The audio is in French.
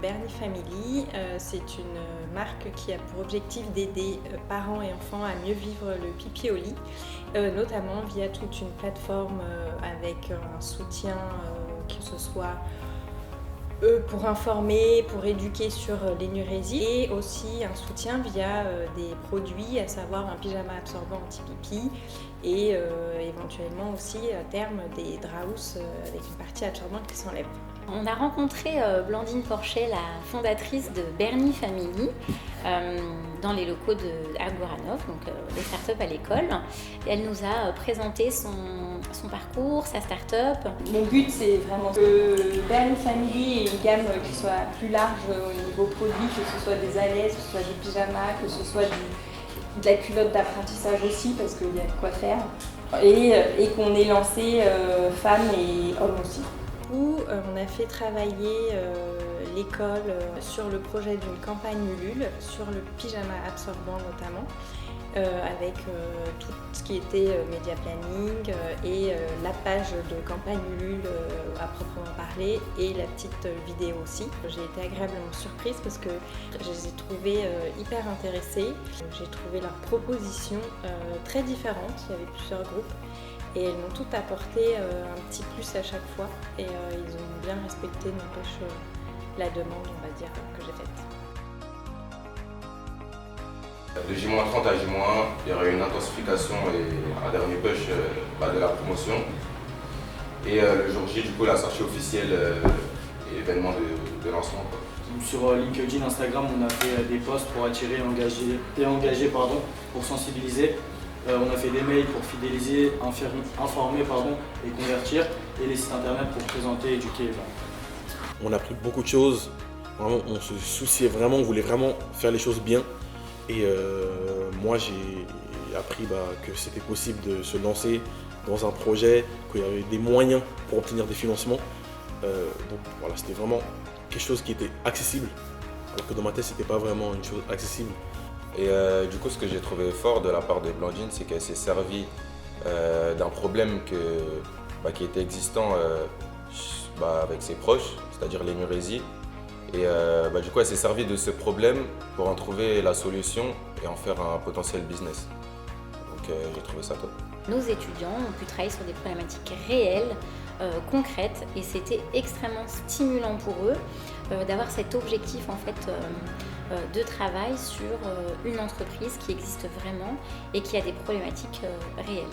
Bernie Family, c'est une marque qui a pour objectif d'aider parents et enfants à mieux vivre le pipi au lit, notamment via toute une plateforme avec un soutien, que ce soit pour informer, pour éduquer sur l'énurésie, et aussi un soutien via des produits, à savoir un pyjama absorbant anti-pipi et éventuellement aussi à terme des draus avec une partie absorbante qui s'enlève. On a rencontré Blandine Porchet, la fondatrice de Bernie Family, dans les locaux de Goranov, donc les startups à l'école. Elle nous a présenté son parcours, sa start-up. Mon but, c'est vraiment que Bernie Family ait une gamme qui soit plus large au niveau produit, que ce soit des alaises, que ce soit des pyjamas, que ce soit de la culotte d'apprentissage aussi, parce qu'il y a de quoi faire. Et qu'on ait lancé femmes et hommes aussi. On a fait travailler l'école sur le projet d'une campagne Ulule, sur le pyjama absorbant notamment, avec tout ce qui était média planning et la page de campagne Ulule à proprement parler et la petite vidéo aussi. J'ai été agréablement surprise parce que je les ai trouvées hyper intéressées. J'ai trouvé leurs propositions très différentes, il y avait plusieurs groupes. Et elles m'ont toutes apporté un petit plus à chaque fois et ils ont bien respecté, n'empêche, la demande, on va dire, que j'ai faite. De J-30 à J-1, il y aura une intensification et un dernier push de la promotion. Et le jour J, du coup, la sortie officielle et événement de lancement. Sur LinkedIn, Instagram, on a fait des posts pour attirer et engager, pour sensibiliser. On a fait des mails pour fidéliser, informer et convertir, et les sites internet pour présenter, éduquer. On a appris beaucoup de choses, vraiment, on se souciait vraiment, on voulait vraiment faire les choses bien. Et moi j'ai appris que c'était possible de se lancer dans un projet, qu'il y avait des moyens pour obtenir des financements. Donc voilà, c'était vraiment quelque chose qui était accessible, alors que dans ma tête c'était pas vraiment une chose accessible. Et du coup, ce que j'ai trouvé fort de la part de Blandine, c'est qu'elle s'est servie d'un problème qui était existant avec ses proches, c'est-à-dire l'énurésie. Et du coup, elle s'est servie de ce problème pour en trouver la solution et en faire un potentiel business. Donc j'ai trouvé ça top. Nos étudiants ont pu travailler sur des problématiques réelles, concrètes, et c'était extrêmement stimulant pour eux d'avoir cet objectif en fait de travail sur une entreprise qui existe vraiment et qui a des problématiques réelles.